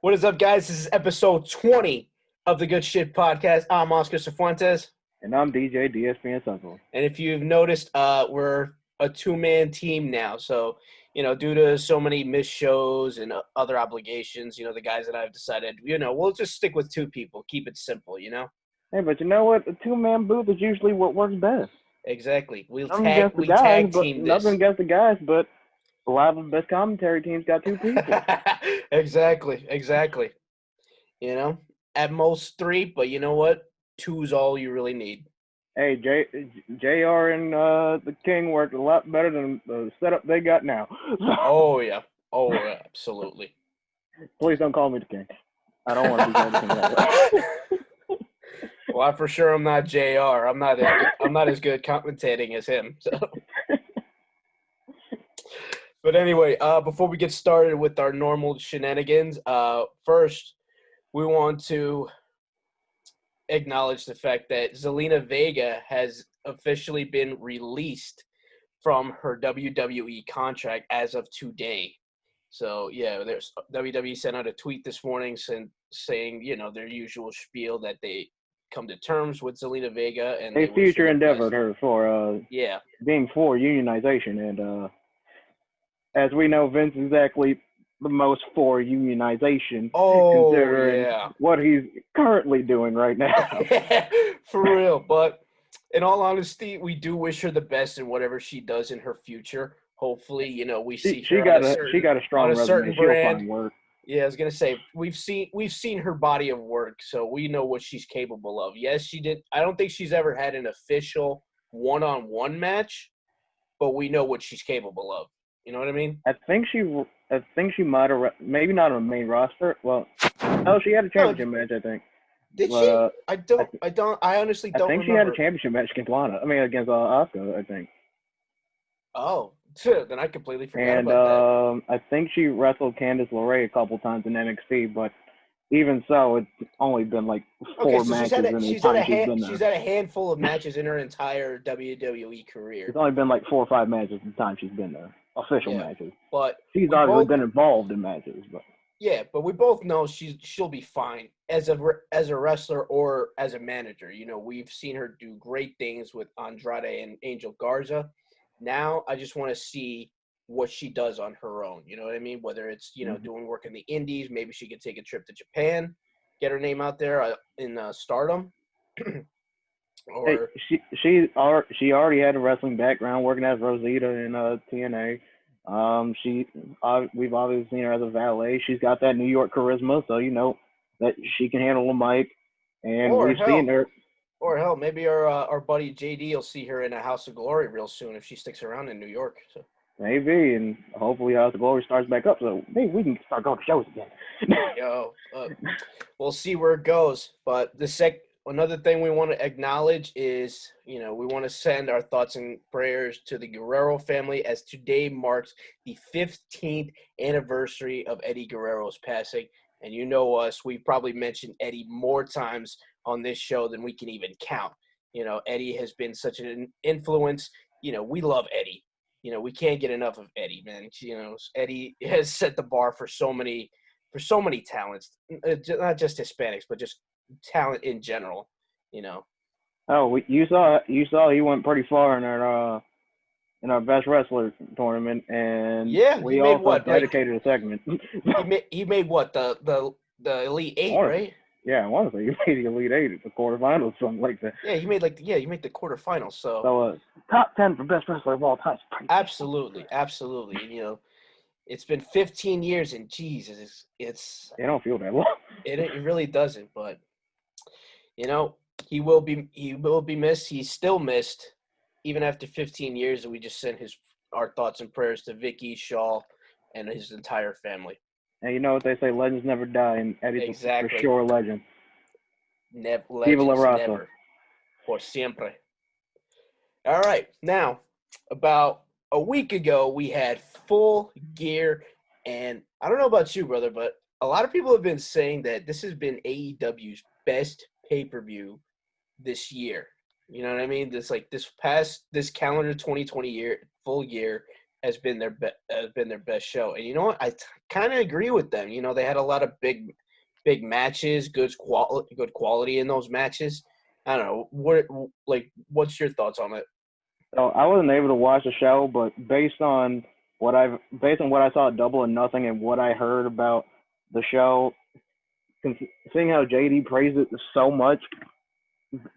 What is up, guys? This is episode 20 of the Good Shit Podcast. I'm Oscar Cifuentes. And I'm DJ DSP Central. And if you've noticed, we're a two-man team now. So, due to so many missed shows and other obligations, the guys that I've decided, we'll just stick with two people. Keep it simple, Hey, but you know what? A two-man booth is usually what works best. Exactly. We Nothing tag team this. Nothing against the guys, but a lot of the best commentary teams got two people. Exactly. At most three, but you know what? Two is all you really need. Hey, JR and the King worked a lot better than the setup they got now. Oh, yeah. Absolutely. Please don't call me the King. I don't want to be called the King that way. Well, for sure I'm not JR. I'm not as good commentating as him. So. But anyway, before we get started with our normal shenanigans, first we want to acknowledge the fact that Zelina Vega has officially been released from her WWE contract as of today. So, yeah, there's WWE sent out a tweet this morning saying, their usual spiel that they come to terms with Zelina Vega. And they future endeavored her for being for unionization. And as we know, Vince is exactly the most for unionization, considering what he's currently doing right now. For real. But in all honesty, we do wish her the best in whatever she does in her future. Hopefully, we see she got a strong resume. She'll find work. Yeah, I was gonna say we've seen her body of work, so we know what she's capable of. Yes, she did. I don't think she's ever had an official one-on-one match, but we know what she's capable of. You know what I mean? I think she might have, maybe not on the main roster. Well, no, she had a championship match, I think. Did she? I honestly don't remember. I think she had a championship match against against Asuka, I think. Oh, then I completely forgot about that. I think she wrestled Candice LeRae a couple times in NXT, but even so, it's only been like four matches in the time she's been there. She's had a handful of matches in her entire WWE career. It's only been like 4 or 5 matches in the time she's been there, official matches. But she's obviously been involved in matches. But yeah, but we both know she'll be fine as a wrestler or as a manager. We've seen her do great things with Andrade and Angel Garza. Now I just want to see what she does on her own. You know what I mean? Whether it's, doing work in the indies, maybe she could take a trip to Japan, get her name out there in Stardom. Or she already had a wrestling background working as Rosita in TNA. We've obviously seen her as a valet. She's got that New York charisma, so that she can handle a mic. And we've seen her. Or hell, maybe our buddy JD will see her in a House of Glory real soon if she sticks around in New York. So. Maybe, and hopefully House of Glory starts back up, so maybe we can start going to shows again. We'll see where it goes. But another thing we want to acknowledge is, we want to send our thoughts and prayers to the Guerrero family, as today marks the 15th anniversary of Eddie Guerrero's passing. And you know us, we've probably mentioned Eddie more times on this show than we can even count. Eddie has been such an influence. We love Eddie. We can't get enough of Eddie, man. Eddie has set the bar for so many talents, not just Hispanics, but just talent in general. Oh, you saw he went pretty far in our best wrestler tournament, and we also dedicated a segment. he made what, the Elite Eight, right? Yeah, I want to say he made the Elite Eight at the quarterfinals, something like that. Yeah, you made the quarterfinals. So top 10 for best wrestler of all time. Absolutely. It's been 15 years, and Jesus, it's. It don't feel that long. It really doesn't, but he will be missed. He's still missed, even after 15 years. And we just send our thoughts and prayers to Vicky, Shaw, and his entire family. And you know what they say, legends never die, and Eddie's for sure a legend. Legends never. Por siempre. All right. Now, about a week ago, we had Full Gear, and I don't know about you, brother, but a lot of people have been saying that this has been AEW's best pay-per-view this year. You know what I mean? This calendar 2020 year, Full Gear has been their best show. And you know what? I kind of agree with them. You know, they had a lot of big matches, good quality in those matches. I don't know. What's your thoughts on it? So I wasn't able to watch the show, but based on what I saw at Double or Nothing and what I heard about the show, seeing how JD praised it so much,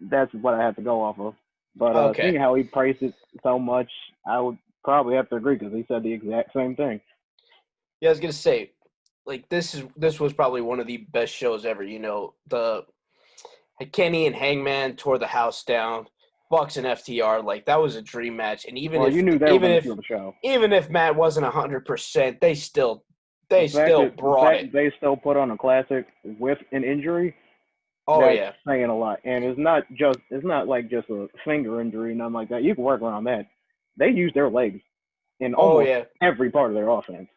that's what I have to go off of. But seeing how he praised it so much, I would probably have to agree because he said the exact same thing. Yeah, I was gonna say, like this was probably one of the best shows ever. You know, the Kenny and Hangman tore the house down. Bucks and FTR, like that was a dream match. And even if you knew they were going to steal the show, even if Matt wasn't 100%, they still brought it. They still put on a classic with an injury. Oh that's yeah, saying a lot. And it's not like just a finger injury, nothing like that. You can work around that. They use their legs in almost every part of their offense.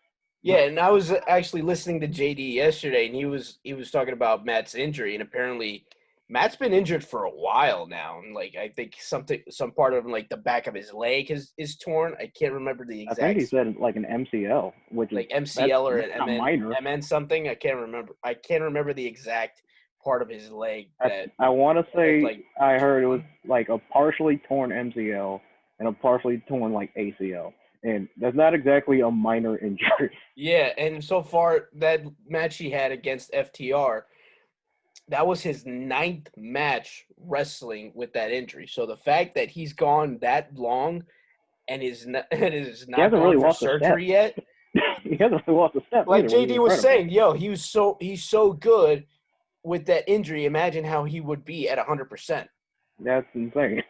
Yeah, and I was actually listening to JD yesterday, and he was talking about Matt's injury, and apparently Matt's been injured for a while now, and like I think some part of like the back of his leg is torn. I can't remember the exact. I think he said like an MCL, which like is MCL or an minor. MN something. I can't remember the exact part of his leg. I want to say I heard it was like a partially torn MCL and a partially torn like ACL. And that's not exactly a minor injury. Yeah, and so far that match he had against FTR, that was his 9th match wrestling with that injury. So the fact that he's gone that long and is not gone really for surgery yet. He hasn't really lost a step. Like JD was saying, he's so good with that injury. Imagine how he would be at 100%. That's insane.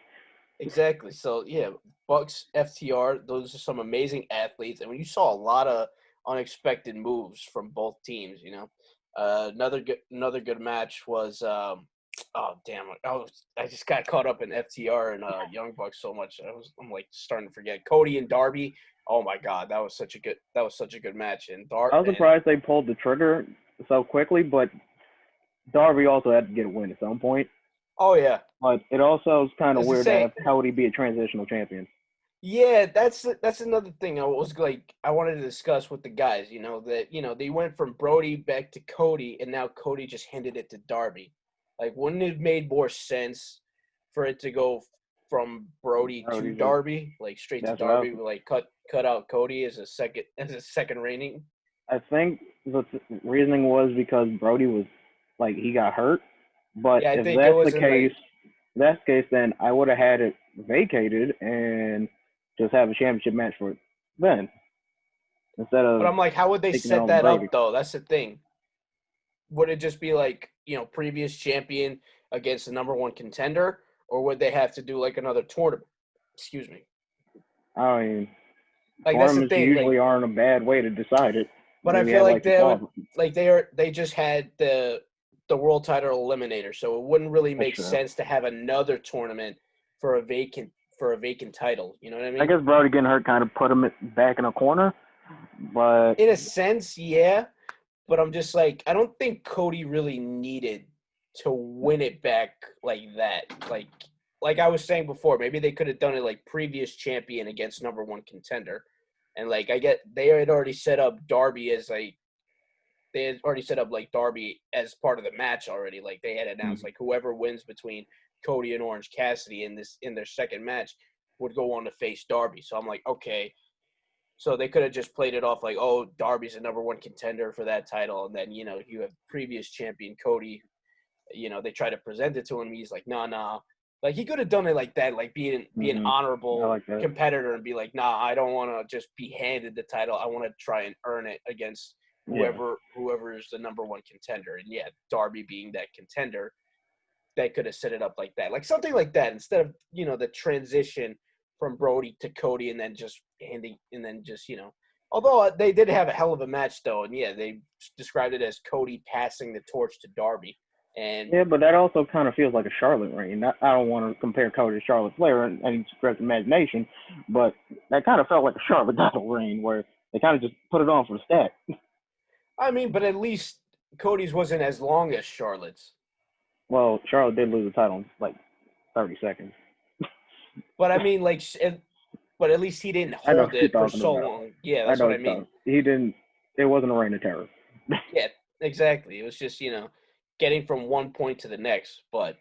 Exactly. So yeah, Bucks, FTR, those are some amazing athletes, and when you saw a lot of unexpected moves from both teams, you know. Another good match was oh damn it! I just got caught up in FTR and Young Bucks so much. I'm like starting to forget Cody and Darby. Oh my God, that was such a good match. And I was surprised they pulled the trigger so quickly, but Darby also had to get a win at some point. Oh yeah, but it also is kind of weird to have Cody be a transitional champion. Yeah, that's another thing I wanted to discuss with the guys. You know that they went from Brody back to Cody, and now Cody just handed it to Darby. Like, wouldn't it have made more sense for it to go from Brody to Darby, like straight to Darby, like cut out Cody as a second reigning? I think the reasoning was because Brody was like he got hurt, but if that's the case, then I would have had it vacated and just have a championship match for it then. Instead of. But I'm like, how would they set that up though? That's the thing. Would it just be like, previous champion against the number one contender, or would they have to do like another tournament? Excuse me. I mean, like tournaments usually aren't a bad way to decide it. But I feel like they just had the world title eliminator, so it wouldn't really make sense to have another tournament for a vacant title. You know what I mean? I guess Brody getting hurt kind of put him back in a corner, but in a sense, yeah. But I'm just like, I don't think Cody really needed to win it back like that. Like I was saying before, maybe they could have done it like previous champion against number one contender, and like they had already set up Darby as like. They had already set up like Darby as part of the match already. Like they had announced like whoever wins between Cody and Orange Cassidy in their second match would go on to face Darby. So I'm like, okay. So they could have just played it off like, oh, Darby's the number one contender for that title. And then, you have previous champion Cody, they try to present it to him. He's like, nah. Like he could have done it like that, like being honorable competitor and be like, nah, I don't want to just be handed the title. I want to try and earn it against whoever is the number one contender. And yeah, Darby being that contender, they could have set it up like that, like something like that, instead of the transition from Brody to Cody and then just handing and then just although they did have a hell of a match though, and yeah, they described it as Cody passing the torch to Darby. And yeah, but that also kind of feels like a Charlotte reign. I don't want to compare Cody to Charlotte Flair and any stretch of imagination, but that kind of felt like a Charlotte title reign where they kind of just put it on for the stat. I mean, but at least Cody's wasn't as long as Charlotte's. Well, Charlotte did lose the title in like 30 seconds. But I mean, like, but at least he didn't hold it for so long. Yeah, that's what I mean. He didn't. It wasn't a reign of terror. Yeah, exactly. It was just getting from one point to the next. But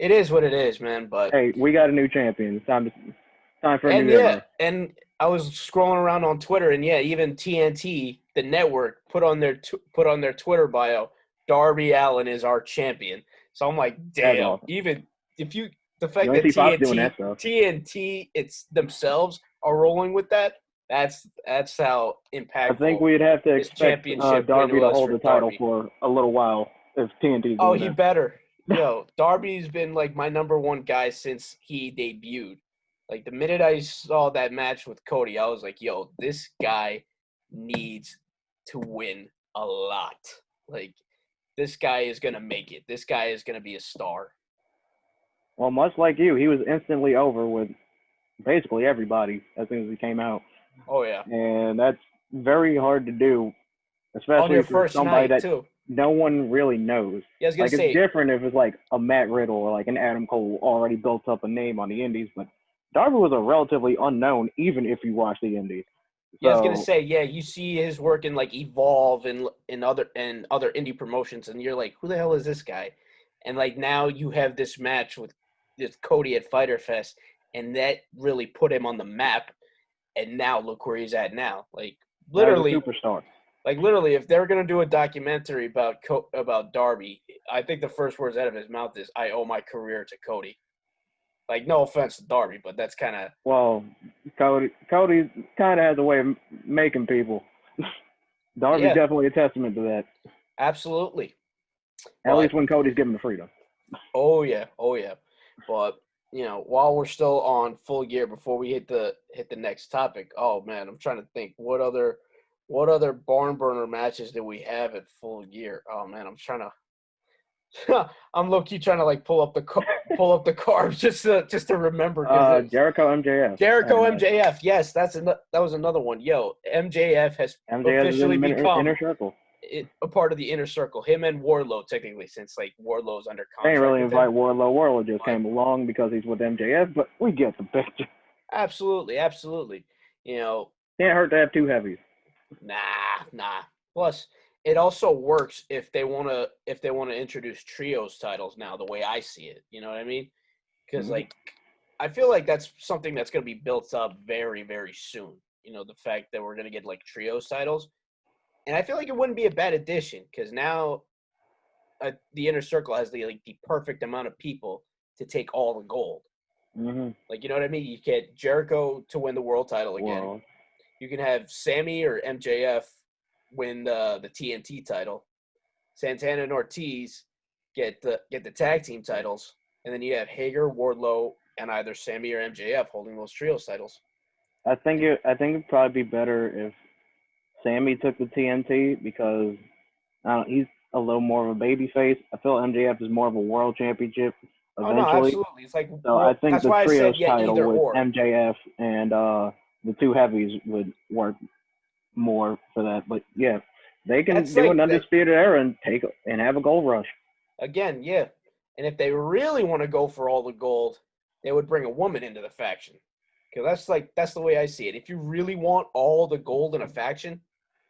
it is what it is, man. But hey, we got a new champion. It's time for a new era. And I was scrolling around on Twitter, and even TNT, the network, put on their Twitter bio, Darby Allin is our champion. So I'm like, damn. Awesome. Even if the fact that TNT it's themselves are rolling with that, that's how impactful. I think we'd have to expect Darby to hold the title for a little while if TNT's doing he better. Yo, Darby's been like my number one guy since he debuted. Like the minute I saw that match with Cody, I was like, yo, this guy needs to win a lot. Like this guy is going to make it. This guy is going to be a star. Well, much like you, he was instantly over with basically everybody as soon as he came out. Oh, yeah. And that's very hard to do, especially on your for first somebody night, that too. No one really knows. Yeah, I was gonna say, it's different if it's like a Matt Riddle or like an Adam Cole who already built up a name on the Indies, but Darby was a relatively unknown even if you watch the Indies. Yeah, I was gonna say, you see his work in like Evolve and in other indie promotions, and you're like, who the hell is this guy? And like now you have this match with Cody at Fyter Fest, and that really put him on the map. And now look where he's at now. Like literally, superstar. Like literally, if they're gonna do a documentary about Darby, I think the first words out of his mouth is, "I owe my career to Cody." Like, no offense to Darby, but that's kind of Cody kind of has a way of making people. Darby's definitely a testament to that. Absolutely. At least when Cody's given the freedom. Oh yeah. But while we're still on Full Gear, before we hit the next topic, oh man, I'm trying to think what other barn burner matches did we have at Full Gear? Oh man, I'm trying to. I'm low key trying to like pull up the carbs just to remember. Jericho MJF. Jericho MJF. Yes, that was another one. Yo, MJF has officially become Inner Circle. A part of the Inner Circle. Him and Wardlow, technically, since like Wardlow's under contract. They ain't really invite Wardlow. Wardlow just came along because he's with MJF, but we get the picture. Absolutely. Can't hurt to have two heavies. Nah. Plus, it also works if they want to introduce trios titles now, the way I see it. You know what I mean? Because like I feel like that's something that's going to be built up very, very soon. The fact that we're going to get like trios titles, and I feel like it wouldn't be a bad addition because now the Inner Circle has the perfect amount of people to take all the gold. Like, you know what I mean? You get Jericho to win the world title again. Whoa. You can have Sammy or MJF win the TNT title. Santana and Ortiz get the tag team titles, and then you have Hager, Wardlow, and either Sammy or MJF holding those trios titles. I think it'd probably be better if Sammy took the TNT because he's a little more of a baby face. I feel MJF is more of a world championship eventually. Oh, no, absolutely. It's like, so I think the trios title with MJF and the two heavies would work more for that. But yeah, they can do an undisputed era and have a gold rush. Again, yeah. And if they really want to go for all the gold, they would bring a woman into the faction. Because that's the way I see it. If you really want all the gold in a faction,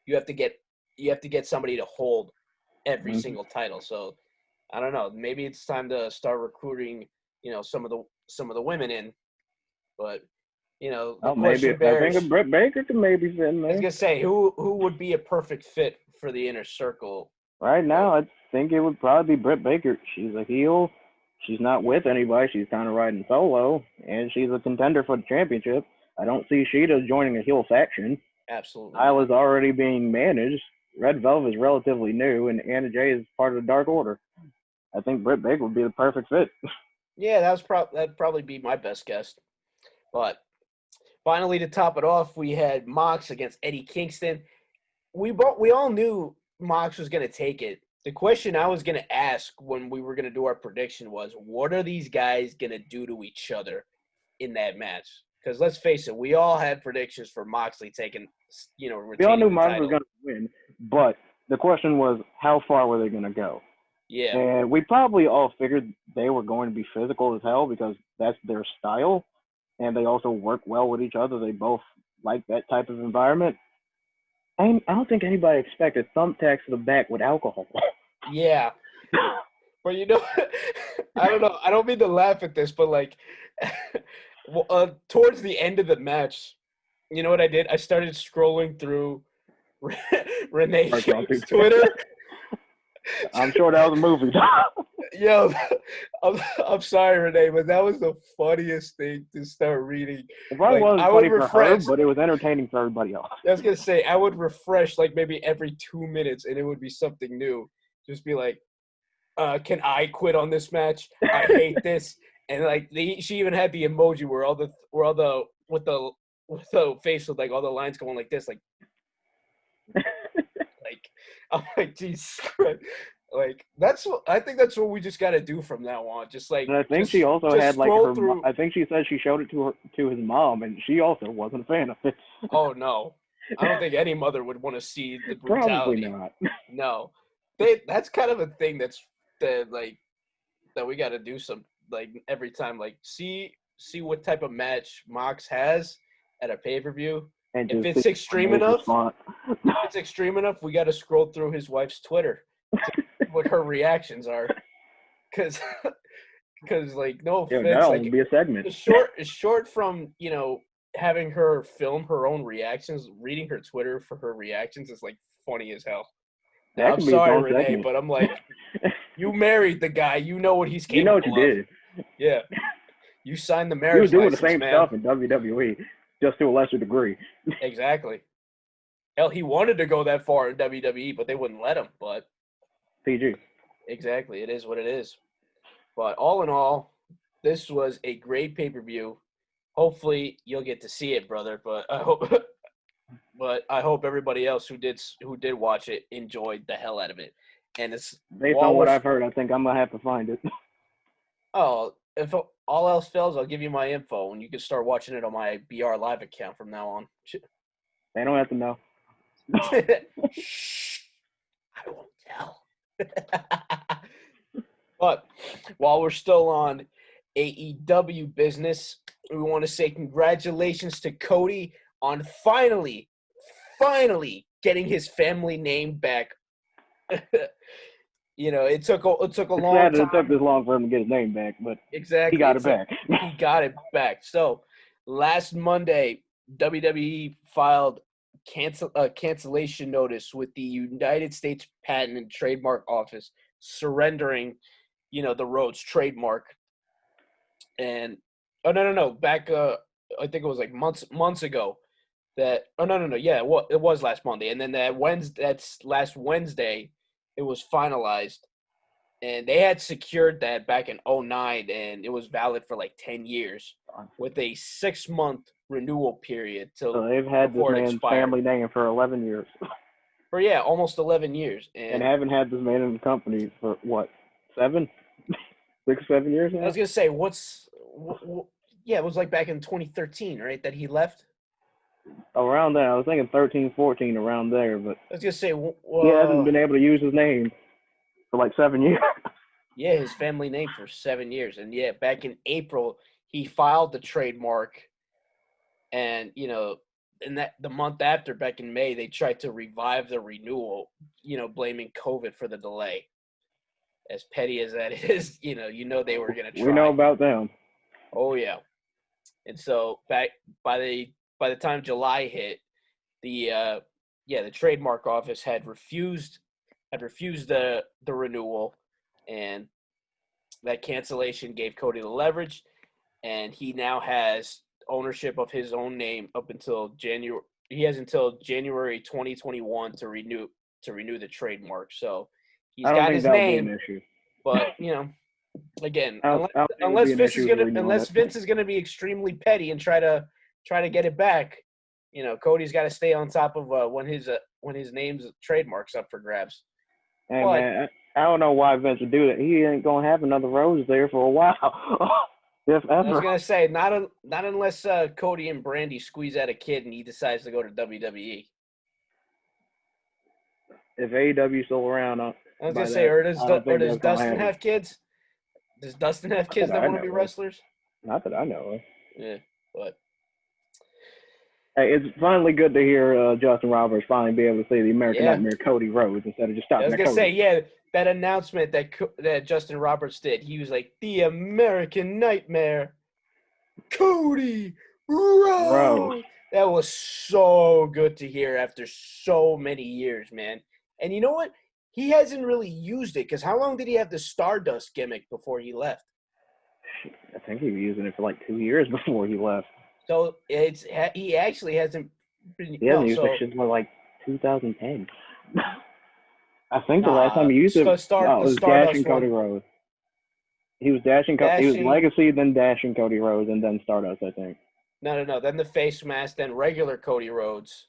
you have to get somebody to hold every single title. So I don't know. Maybe it's time to start recruiting, some of the women in. But maybe I think Britt Baker could maybe fit in there. I was gonna say who would be a perfect fit for the Inner Circle. Right now, I think it would probably be Britt Baker. She's a heel. She's not with anybody. She's kind of riding solo, and she's a contender for the championship. I don't see Sheeta joining a heel faction. Absolutely. Isla's already being managed. Red Velvet is relatively new, and Anna Jay is part of the Dark Order. I think Britt Baker would be the perfect fit. Yeah, that'd probably be my best guess. But finally, to top it off, we had Mox against Eddie Kingston. We all knew Mox was going to take it. The question I was going to ask when we were going to do our prediction was, what are these guys going to do to each other in that match? Because let's face it, we all had predictions for Moxley taking, we all knew Mox was going to win, but the question was, how far were they going to go? Yeah. And we probably all figured they were going to be physical as hell because that's their style. and they also work well with each other. They both like that type of environment. I don't think anybody expected thumbtacks to the back with alcohol. Yeah. But I don't know. I don't mean to laugh at this, but like, towards the end of the match, you know what I did? I started scrolling through Renee Young's Twitter. I'm sure that was a movie. Yo, I'm sorry, Renee, but that was the funniest thing to start reading. It probably wasn't funny for her, but it was entertaining for everybody else. I was gonna say I would refresh like maybe every 2 minutes, and it would be something new. Just be like, can I quit on this match? I hate this. And like she even had the emoji where all the with the face with like all the lines going like this, like I'm like, Jesus Christ. Like I think that's what we just got to do from now on. Just like, and I think she also had like her. I think she said she showed it to his mom, and she also wasn't a fan of it. Oh no, I don't think any mother would want to see the brutality. Probably not. No, that's kind of a thing that we got to do some like every time. Like see what type of match Mox has at a pay-per-view. And if it's extreme enough, we got to scroll through his wife's Twitter to see what her reactions are. Because like, no offense, that'll like, be a segment. It's short from having her film her own reactions. Reading her Twitter for her reactions is like funny as hell. Now, I'm sorry, Renee, segment. But I'm like, you married the guy. You know what he's capable of. You know what you did. Yeah. You signed the marriage license, man. He was doing the same stuff in WWE, just to a lesser degree. Exactly. Hell, he wanted to go that far in WWE, but they wouldn't let him. But PG. Exactly. It is what it is. But all in all, this was a great pay-per-view. Hopefully, you'll get to see it, brother. But I hope everybody else who did watch it enjoyed the hell out of it. And it's based on what I've heard, I think I'm gonna have to find it. Oh, if all else fails, I'll give you my info, and you can start watching it on my BR Live account from now on. They don't have to know. Shh, I won't tell. But while we're still on AEW business, we want to say congratulations to Cody on finally getting his family name back. It took a long time. It took this long for him to get his name back, but exactly, he got it back. He got it back. So last Monday, WWE filed cancellation notice with the United States Patent and Trademark Office, surrendering, the Rhodes trademark. And back I think it was like months ago. It was last Monday, and then that's last Wednesday, it was finalized, and they had secured that back in 2009, and it was valid for like 10 years with a 6-month renewal period. So they've had this man's family name for 11 years. For almost 11 years, and haven't had this man in the company for what, 7 years now? I was gonna say, it was like back in 2013, right, that he left. Around there, I was thinking 13, 14, around there, but I was gonna say, he hasn't been able to use his name for like 7 years. Yeah, his family name for 7 years, and back in April he filed the trademark, and and that the month after, back in May, they tried to revive the renewal, blaming COVID for the delay. As petty as that is, they were gonna try. We know about them. Oh yeah, and so back by the time July hit, the trademark office had refused the renewal, and that cancellation gave Cody the leverage, and he now has ownership of his own name up until January. He has until January 2021 to renew the trademark. So he's got his name, but again, unless Vince is gonna be extremely petty and try to get it back, Cody's got to stay on top of when his name's trademark's up for grabs. Hey, man, I don't know why Vince would do that. He ain't gonna have another Rose there for a while. If ever. I was gonna say not unless Cody and Brandy squeeze out a kid and he decides to go to WWE. If AEW's still around, I was gonna say, or does Dustin have kids? Does Dustin have kids that want to be wrestlers? Not that I know of. Yeah. But hey, it's finally good to hear Justin Roberts finally be able to say the American Nightmare Cody Rhodes instead of just stopping at Cody. I was going to say, that announcement that Justin Roberts did, he was like, the American Nightmare, Cody Rhodes. That was so good to hear after so many years, man. And you know what? He hasn't really used it because how long did he have the Stardust gimmick before he left? I think he was using it for like 2 years before he left. So he actually hasn't been. He hasn't used it since like 2010. I think the last time he used it was Dashing Cody Rhodes. He was Dashing. He was Legacy, then Dashing Cody Rhodes, and then Stardust, I think. No. Then the face mask, then regular Cody Rhodes.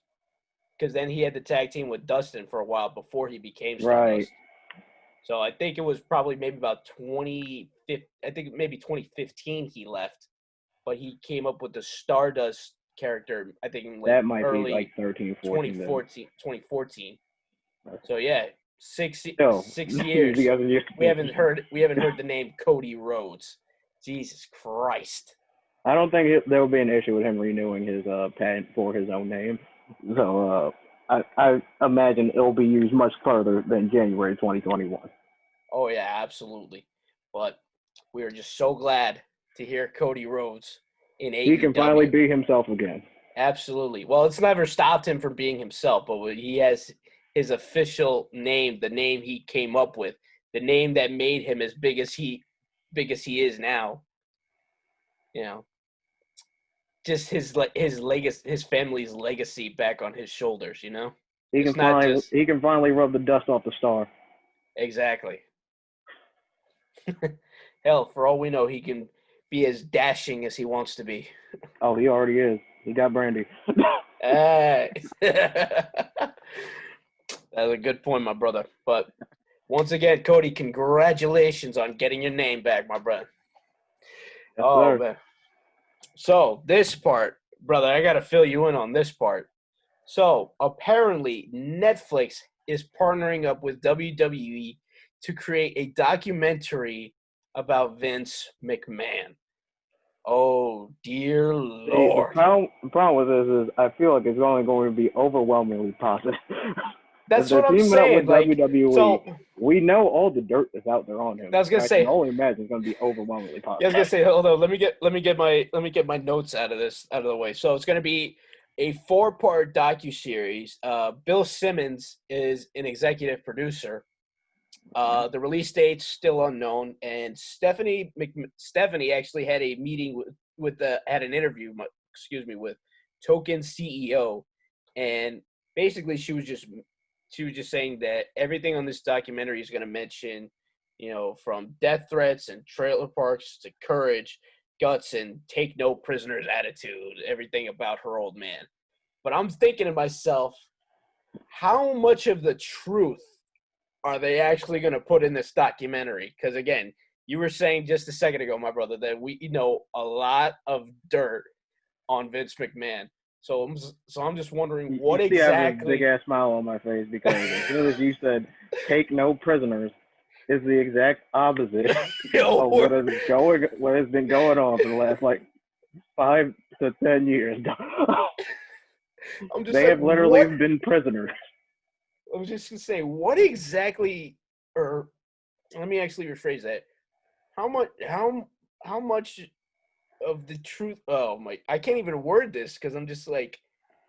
Because then he had the tag team with Dustin for a while before he became Stardust. Right. So I think it was probably maybe about 2015 he left. But he came up with the Stardust character, I think, that might be like 13, 14. 2014. So yeah, 6 years. We haven't heard the name Cody Rhodes. Jesus Christ. I don't think there will be an issue with him renewing his patent for his own name. So I imagine it'll be used much further than January 2021. Oh yeah, absolutely. But we are just so glad to hear Cody Rhodes in AEW. He can finally be himself again. Absolutely. Well, it's never stopped him from being himself, but he has his official name, the name he came up with, the name that made him as big as he is now. You know, just his legacy, his family's legacy back on his shoulders. You know, he can finally rub the dust off the star. Exactly. Hell, for all we know, he can be as dashing as he wants to be. Oh, he already is. He got Brandy. That's a good point, my brother. But once again, Cody, congratulations on getting your name back, my brother. Yes, sir. Man. So this part, brother, I got to fill you in on this part. So apparently Netflix is partnering up with WWE to create a documentary about Vince McMahon. Oh, dear Lord. The problem with this is I feel like it's only going to be overwhelmingly positive. That's what I'm saying. Like, WWE, we know all the dirt that's out there on him. I was gonna say, I can only imagine it's going to be overwhelmingly positive. I was gonna say, hold on, let me get my notes out of the way. So it's gonna be a 4-part docuseries. Bill Simmons is an executive producer. The release date's still unknown, and Stephanie actually had a meeting had an interview, with Token CEO, and basically she was just saying that everything on this documentary is going to mention, from death threats and trailer parks to courage, guts, and take no prisoners attitude, everything about her old man. But I'm thinking to myself, how much of the truth are they actually going to put in this documentary? Because, again, you were saying just a second ago, my brother, that we know a lot of dirt on Vince McMahon. So I'm just wondering what exactly. I have a big ass smile on my face because as soon as you said "take no prisoners," is the exact opposite of what has been going on for the last 5 to 10 years. They have literally been prisoners. I was just gonna say, what exactly, or let me actually rephrase that. How much of the truth? Oh my! I can't even word this because I'm just like.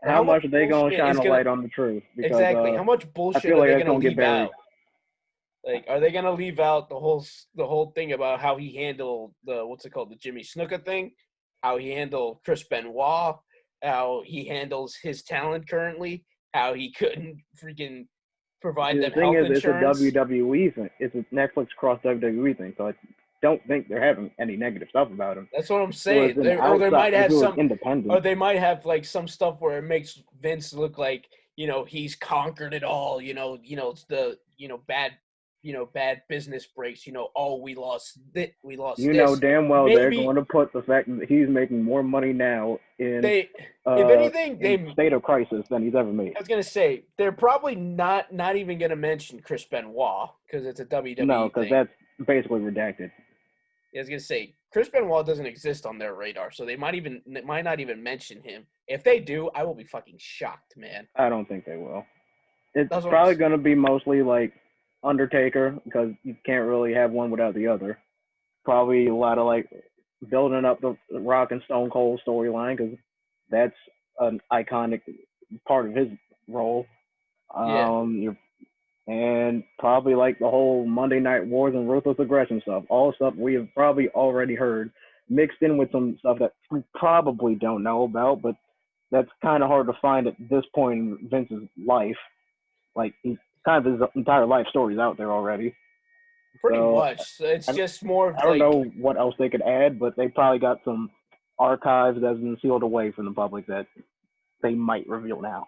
How much are they gonna shine a light on the truth? Because, exactly. How much bullshit are they gonna leave out? Like, are they gonna leave out the whole thing about how he handled the Jimmy Snuka thing, how he handled Chris Benoit, how he handles his talent currently, how he couldn't freaking provide them health insurance. It's a WWE thing. It's a Netflix cross WWE thing. So I don't think they're having any negative stuff about him. That's what I'm saying. They might have some independent. Or they might have some stuff where it makes Vince look like he's conquered it all. It's the bad business breaks. We lost it. We lost. Damn well they're going to put the fact that he's making more money now in if anything, state of crisis than he's ever made. I was gonna say they're probably not even gonna mention Chris Benoit because it's a WWE. No, because that's basically redacted. I was gonna say Chris Benoit doesn't exist on their radar, so they might not even mention him. If they do, I will be fucking shocked, man. I don't think they will. It's probably going to be mostly like Undertaker, because you can't really have one without the other. Probably a lot of like building up the Rock and Stone Cold storyline, because that's an iconic part of his role. And probably like the whole Monday Night Wars and Ruthless Aggression stuff. All stuff we have probably already heard, mixed in with some stuff that we probably don't know about, but that's kind of hard to find at this point in Vince's life. Like, he's kind of his entire life story is out there already. Pretty much. It's just more of I don't know what else they could add, but they probably got some archives that's been sealed away from the public that they might reveal now.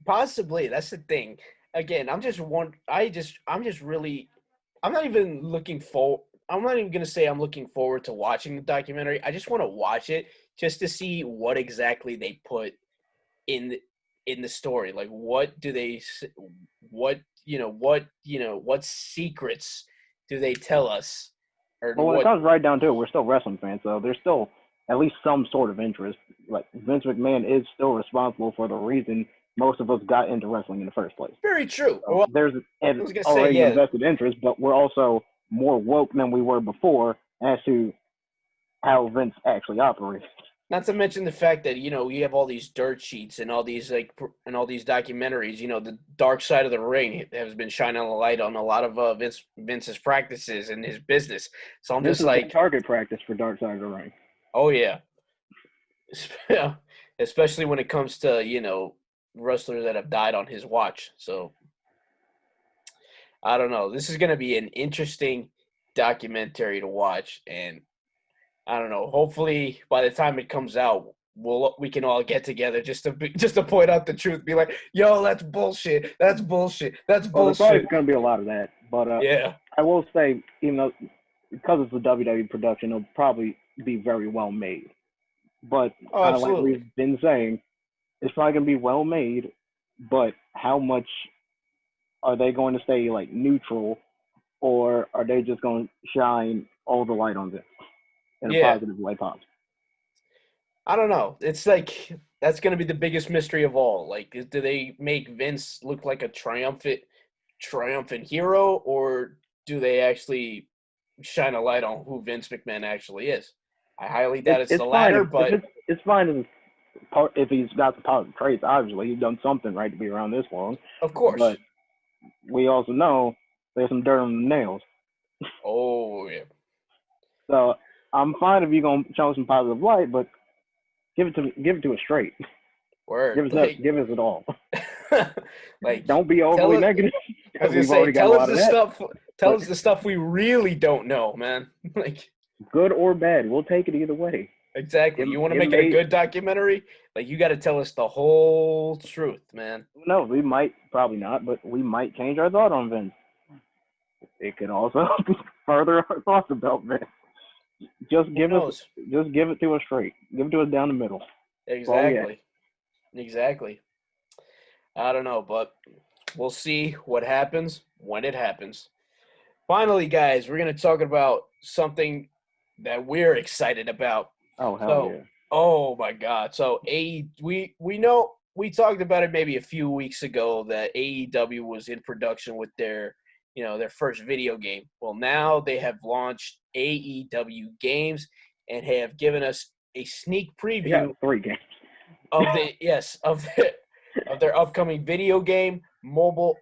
Possibly. That's the thing. Again, I'm not even going to say I'm looking forward to watching the documentary. I just want to watch it just to see what exactly they put in the story. Like, what secrets do they tell us? Well, when it comes right down to it, we're still wrestling fans, so there's still at least some sort of interest. Like, Vince McMahon is still responsible for the reason most of us got into wrestling in the first place. Very true. So well, there's already invested interest, but we're also more woke than we were before as to how Vince actually operates. Not to mention the fact that, you have all these dirt sheets and all these documentaries, the dark side of the ring has been shining a light on a lot of Vince's practices and his business. So I'm this just like, target practice for dark side of the ring. Oh yeah. Especially when it comes to, wrestlers that have died on his watch. So I don't know. This is going to be an interesting documentary to watch, and I don't know. Hopefully, by the time it comes out, we can all get together just to point out the truth. Be like, "Yo, that's bullshit. That's bullshit. That's bullshit." Well, there's probably going to be a lot of that, but yeah, I will say, even though because it's a WWE production, it'll probably be very well made. But like we've been saying, it's probably going to be well made. But how much are they going to stay like neutral, or are they just going to shine all the light on this in a positive way possible? I don't know. It's like that's going to be the biggest mystery of all. Like, do they make Vince look like a triumphant hero, or do they actually shine a light on who Vince McMahon actually is? I highly doubt it's the latter, but it's fine if he's got the positive traits. Obviously, he's done something right to be around this long. Of course. But we also know there's some dirt on the nails. Oh, yeah. So I'm fine if you're going to show some positive light, but give it to us straight. Word. Give us it all. Like, don't be overly negative. I was gonna say, tell us the stuff we really don't know, man. Like, good or bad, we'll take it either way. Exactly. You want to make it a good documentary? Like, you got to tell us the whole truth, man. No, we might, probably not, but we might change our thought on Vince. It can also further our thoughts about Vince. Just give it to us straight. Give it to us down the middle. Exactly. I don't know, but we'll see what happens when it happens. Finally, guys, we're going to talk about something that we're excited about. Oh, hell yeah. Oh, my God. So, we know we talked about it maybe a few weeks ago that AEW was in production with their first video game. Well, now they have launched AEW Games and have given us a sneak preview 3 games of their upcoming video game, mobile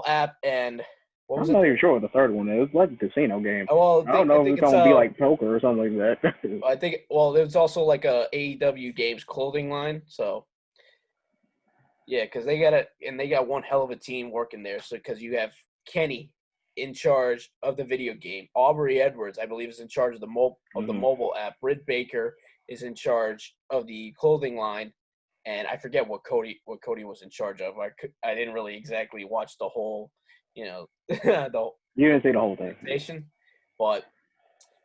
app, and what was I'm not even sure what the third one is. It's like a casino game. Well, I don't know if it's going to be like poker or something like that. I think, there's also like a AEW Games clothing line. So, yeah, because they got one hell of a team working there. So, because you have Kenny in charge of the video game, Aubrey Edwards, I believe, is in charge of the mobile app. Britt Baker is in charge of the clothing line, and I forget what Cody was in charge of. I didn't really exactly watch the whole. You didn't see the whole thing. But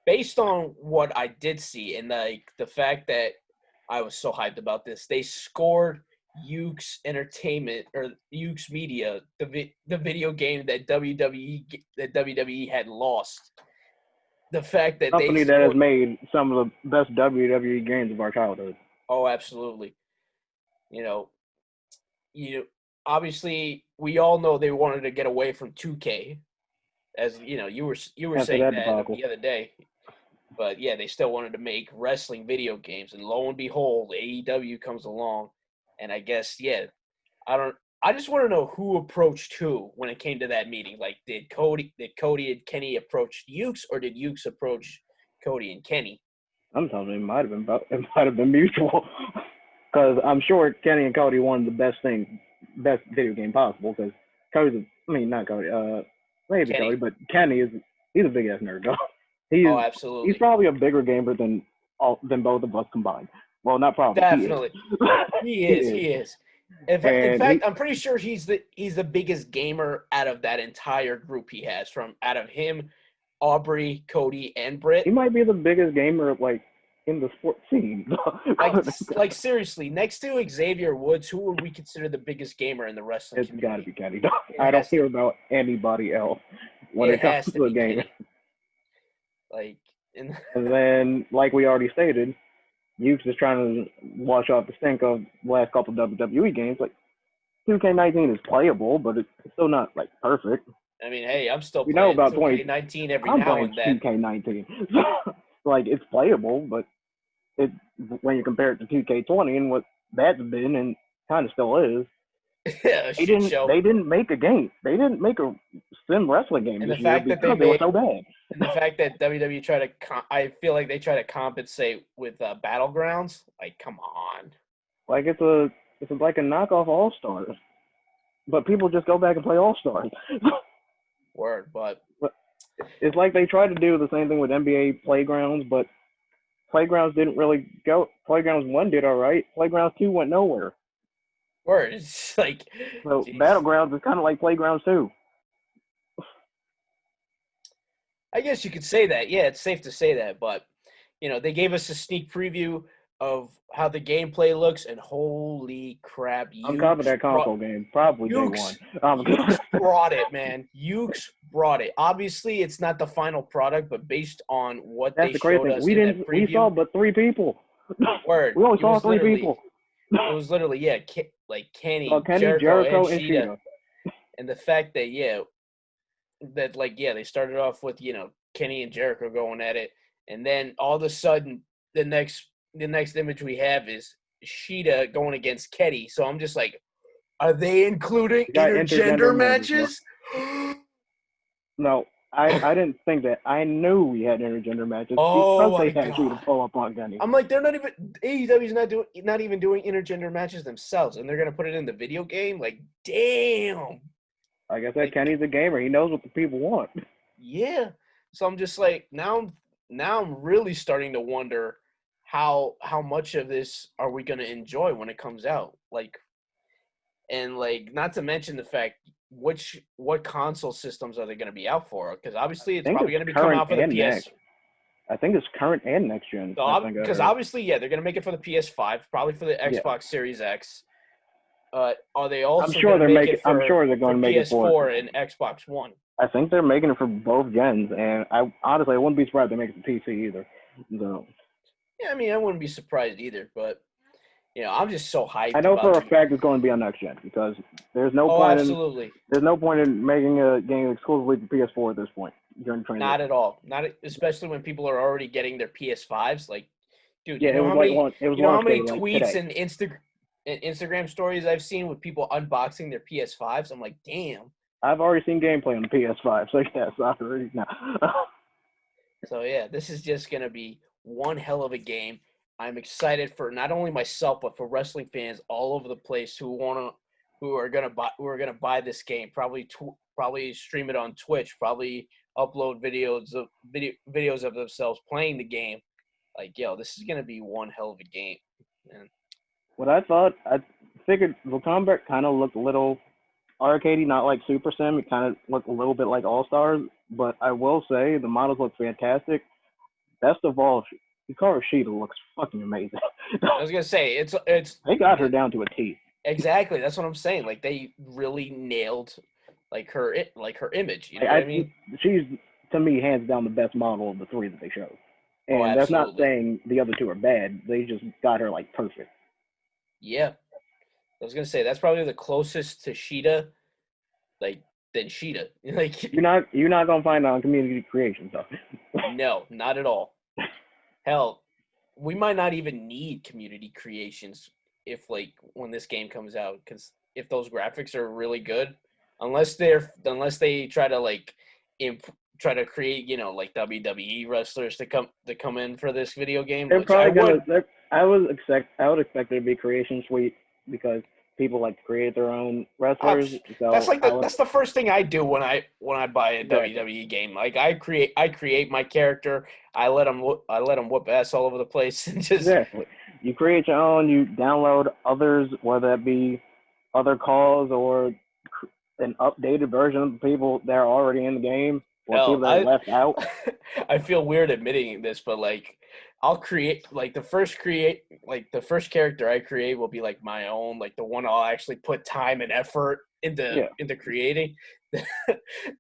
based on what I did see and the fact that I was so hyped about this, they scored Ukes Entertainment or Ukes Media, the video game that WWE had lost. the fact that company that has made some of the best WWE games of our childhood. Oh, absolutely. Obviously we all know they wanted to get away from 2K, as you were saying that the other day. But yeah, they still wanted to make wrestling video games, and lo and behold, AEW comes along, and I guess I just want to know who approached who when it came to that meeting. Like, did Cody and Kenny approach Ukes, or did Ukes approach Cody and Kenny? Sometimes it might have been mutual, because I'm sure Kenny and Cody wanted the best video game possible. Because not Cody, maybe Kenny. Cody, but Kenny he's a big ass nerd. Absolutely. He's probably a bigger gamer than both of us combined. Well, not probably. Definitely, he is. In fact, I'm pretty sure he's the biggest gamer out of that entire group he has. Out of him, Aubrey, Cody, and Britt. He might be the biggest gamer in the sports scene. like seriously, next to Xavier Woods, who would we consider the biggest gamer in the wrestling community? It's got to be Kenny. I don't hear about anybody else when it comes to the game. And then, like we already stated, Ukes is trying to wash off the stink of the last couple of WWE games. 2K19 is playable, but it's still not perfect. I mean, hey, I'm still playing about 2K19 every now and then. 2K19, it's playable, but when you compare it to 2K20 and what that's been and kind of still is, they didn't make a game. They didn't make a sim wrestling game this year because they were so bad. And the fact that WWE I feel like they try to compensate with Battlegrounds. Come on. It's like a knockoff All Stars, but people just go back and play All Stars. Word, but it's like they tried to do the same thing with NBA Playgrounds, but Playgrounds didn't really go. Playgrounds 1 did all right. Playgrounds 2 went nowhere. Word, it's so geez. Battlegrounds is kind of like Playgrounds 2. I guess you could say that. Yeah, it's safe to say that. But, they gave us a sneak preview of how the gameplay looks, and holy crap. On top of that console game, probably day one. Ukes brought it, man. Ukes brought it. Obviously, it's not the final product, but based on what they showed us in that preview. We saw but 3 people. Word. We only saw 3 people. It was literally, Kenny, Jericho, and Shida. And the fact that, they started off with, Kenny and Jericho going at it. And then all of a sudden, the next image we have is Shida going against Kenny. So I'm just like, are they including intergender matches? No, I didn't think that. I knew we had intergender matches. Oh, because they had Shida pull up on Kenny. I'm like, they're not even AEW's not even doing intergender matches themselves, and they're gonna put it in the video game. Damn. Like I said, Kenny's a gamer. He knows what the people want. Yeah. So I'm just like, now I'm really starting to wonder how much of this are we gonna enjoy when it comes out. Not to mention the fact what console systems are they gonna be out for? Because obviously it's probably gonna be coming out for the PS. I think it's current and next gen. Because obviously, they're gonna make it for the PS5, probably for the Xbox Series X. Are they also? I'm sure they're going to make it for PS4 and Xbox One. I think they're making it for both gens, and I honestly wouldn't be surprised if they make it for PC either. So. Yeah, I mean, I wouldn't be surprised either, but I'm just so hyped. I know for a fact it's going to be on next gen because there's no point. Absolutely. There's no point in making a game exclusively for PS4 at this point. Not at all. Not especially when people are already getting their PS5s. Dude, yeah, you know how many tweets and Instagram stories I've seen with people unboxing their PS5s? I'm like, damn. I've already seen gameplay on the PS5, so yes, I already know. So yeah, this is just gonna be one hell of a game. I'm excited for not only myself but for wrestling fans all over the place who are gonna buy this game. Probably stream it on Twitch. Probably upload videos of themselves playing the game. This is gonna be one hell of a game, man. What I figured the combat kind of looked a little arcadey, not like Super Sim. It kind of looked a little bit like All Stars, but I will say the models look fantastic. Best of all, Hikaru Shida looks fucking amazing. I was gonna say they got her down to a T. Exactly, that's what I'm saying. They really nailed her image. You know what I mean? to me, hands down the best model of the three that they showed. And that's not saying the other two are bad. They just got her like perfect. Yeah. I was gonna say that's probably the closest to Sheeta, like than Sheeta. Like you're not gonna find it on community creation stuff. No, not at all. Hell, we might not even need community creations if like when this game comes out, because if those graphics are really good, unless they try to like try to create like WWE wrestlers to come in for this video game. They're probably gonna. I would expect it to be creation suite because people like to create their own wrestlers. So that's the first thing I do when I buy a WWE game. Like I create my character. I let them whoop ass all over the place and just exactly. You create your own. You download others, whether that be other calls or an updated version of the people that are already in the game or people that are left out. I feel weird admitting this, but like I'll create like the first character I create will be like my own, like the one I'll actually put time and effort into creating.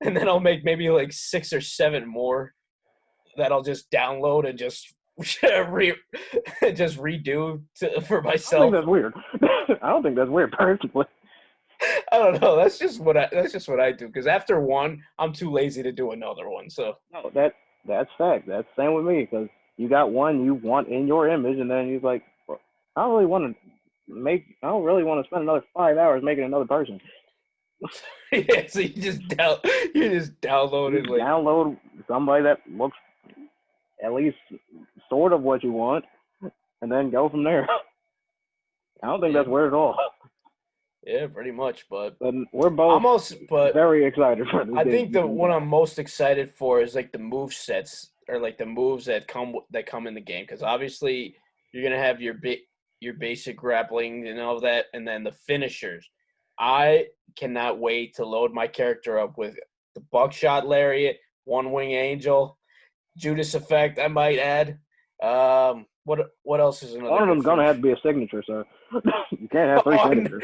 And then I'll make maybe like 6 or 7 more that I'll just download and just redo for myself. I don't think that's weird. I don't think that's weird personally. I don't know. That's just what I do. Because after one, I'm too lazy to do another one. So no, that's fact. That's the same with me. Because you got one you want in your image, and then you're like, well, I don't really want to spend another 5 hours making another person. Yeah, so you just download download somebody that looks at least sort of what you want, and then go from there. I don't think that's weird at all. Yeah, pretty much, but we're both very excited for this. I think the one I'm most excited for is like the move sets or like the moves that come in the game, because obviously you're gonna have your basic grappling and all that, and then the finishers. I cannot wait to load my character up with the buckshot lariat, one wing angel, Judas effect. I might add. What else is another? One of them's gonna have to be a signature, sir. You can't have 3 finishers.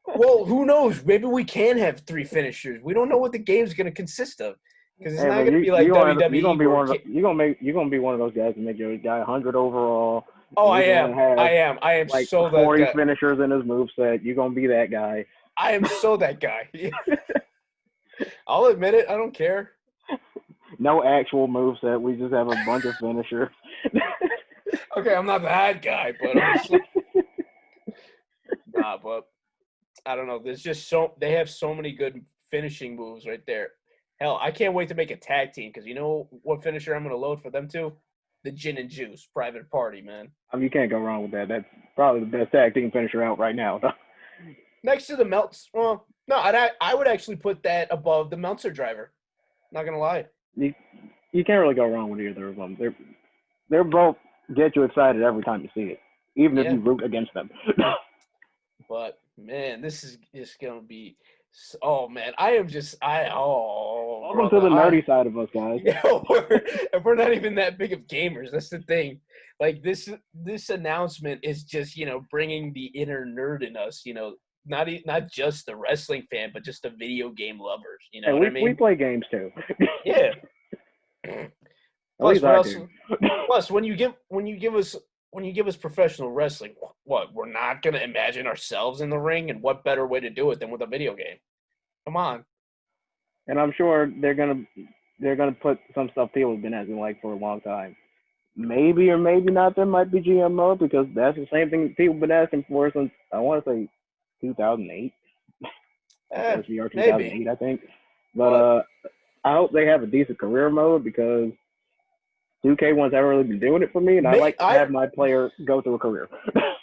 Well, who knows? Maybe we can have 3 finishers. We don't know what the game's gonna consist of, because it's not gonna be like WWE. You're gonna be one of those guys to make your guy 100 overall. Oh, I am like so 40 that guy. finishers in his moveset. You're gonna be that guy. I am so that guy. I'll admit it. I don't care. No actual moveset. We just have a bunch of finishers. Okay, I'm not that guy, but but I don't know. There's just they have so many good finishing moves right there. Hell, I can't wait to make a tag team, because you know what finisher I'm going to load for them too? The Gin and Juice Private Party, man. I mean, you can't go wrong with that. That's probably the best tag team finisher out right now. Next to the Melts. Well, no, I would actually put that above the Meltzer driver. Not going to lie. You can't really go wrong with either of them. They're both get you excited every time you see it, even if you root against them. But man, this is just gonna be. Oh man, welcome to the nerdy side of us, guys. Yeah, we're not even that big of gamers. That's the thing. Like this announcement is just bringing the inner nerd in us. Not just the wrestling fan, but just the video game lovers. You know what I mean? We play games too. Yeah. Plus, when you give us professional wrestling, what, we're not gonna imagine ourselves in the ring, and what better way to do it than with a video game? Come on. And I'm sure they're gonna put some stuff people have been asking like for a long time. Maybe or maybe not. There might be GMO, because that's the same thing people have been asking for since I want to say 2008. VR 2008, maybe. I think. But I hope they have a decent career mode, because 2K1's ever really been doing it for me, and I like to have my player go through a career.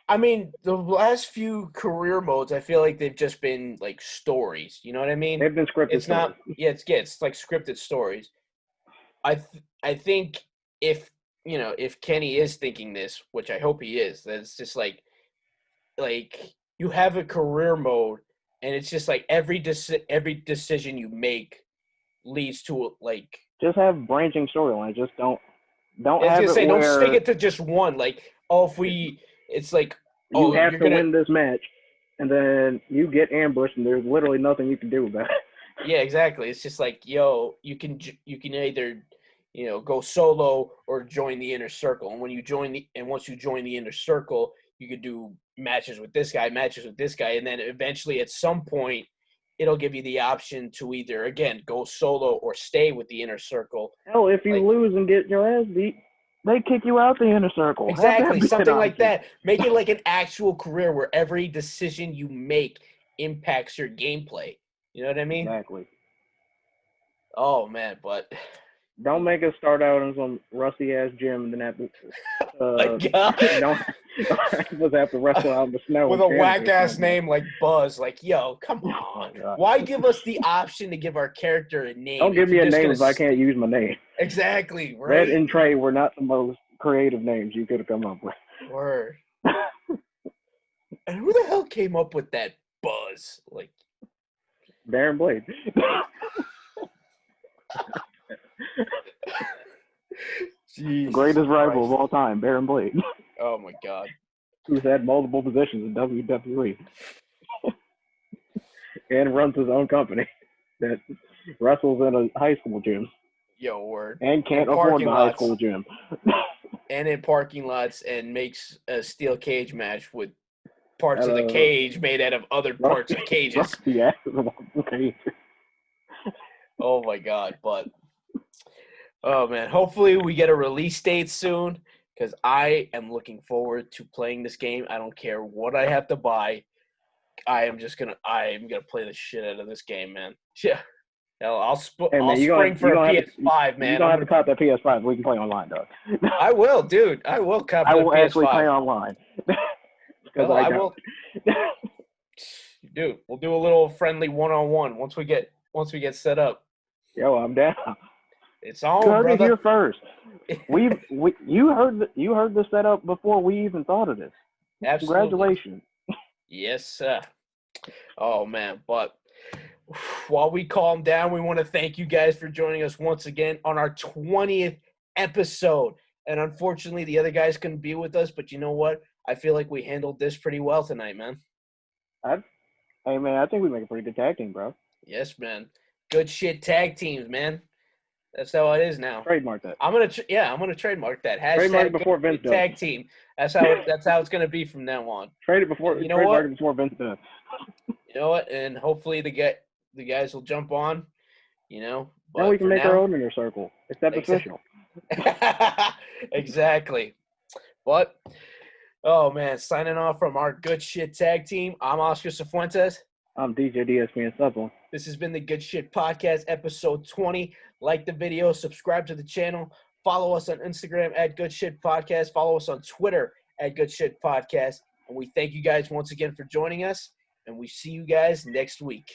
I mean, the last few career modes, I feel like they've just been like stories. You know what I mean? They've been scripted. It's like scripted stories. I think if Kenny is thinking this, which I hope he is, that it's just like you have a career mode, and it's just like every decision you make leads to like. Just have branching storylines. Just don't don't stick it to just one. Like, it's like, you have to win this match, and then you get ambushed, and there's literally nothing you can do about it. Yeah, exactly. It's just like, yo, you can either, go solo or join the inner circle. And once you join the inner circle, you could do matches with this guy, and then eventually at some point it'll give you the option to either again go solo or stay with the inner circle. Hell, if you lose and get your ass beat, they kick you out the inner circle. Exactly, something like that. Make it like an actual career where every decision you make impacts your gameplay. You know what I mean? Exactly. Oh man, but don't make us start out in some rusty ass gym and then have to. My God. don't have to wrestle out in the snow with a whack ass name like Buzz. Like, yo, come on. Why give us the option to give our character a name? Don't give me a name if I can't use my name. Exactly, right? Red and Trey were not the most creative names you could have come up with. Word. And who the hell came up with that Buzz? Like Baron Blade. Greatest rival of all time, Baron Blade. Oh my God. Who's had multiple positions in WWE. And runs his own company that wrestles in a high school gym. Yo, word. And can't afford the high school gym. And in parking lots and makes a steel cage match with parts of the cage made out of other parts of cages. Yeah. Oh my God, but oh man, hopefully we get a release date soon because I am looking forward to playing this game. I don't care what I have to buy. I am gonna play the shit out of this game, man. Yeah. Hell, I'll spring for a PS5, man. You don't have to cop that PS5. We can play online, though. I will, dude. I will cop the PS5. I will actually play online. Because I will. Dude, we'll do a little friendly one-on-one once we get set up. Yo, I'm down. It's on, you heard brother. it here first. You heard the setup before we even thought of this. Absolutely. Congratulations. Yes, sir. Oh man, but while we calm down, we want to thank you guys for joining us once again on our 20th episode. And unfortunately, the other guys couldn't be with us, but you know what? I feel like we handled this pretty well tonight, man. Hey, man, I think we make a pretty good tag team, bro. Yes, man. Good shit tag teams, man. That's how it is now. Trademark that. I'm gonna trademark that. Trademark it before Vince does. Tag team. That's how it's gonna be from now on. Trade it before. Trademark it before Vince does. You know what? And hopefully the guys will jump on. You know. Now we can make our own inner circle. Except official. Exactly. But oh man, signing off from our Good Shit Tag Team. I'm Oscar Cifuentes. I'm DJ DSP Supple. This has been the Good Shit Podcast, episode 20. Like the video, subscribe to the channel, follow us on Instagram at Good Shit Podcast, follow us on Twitter at Good Shit Podcast. And we thank you guys once again for joining us, and we see you guys next week.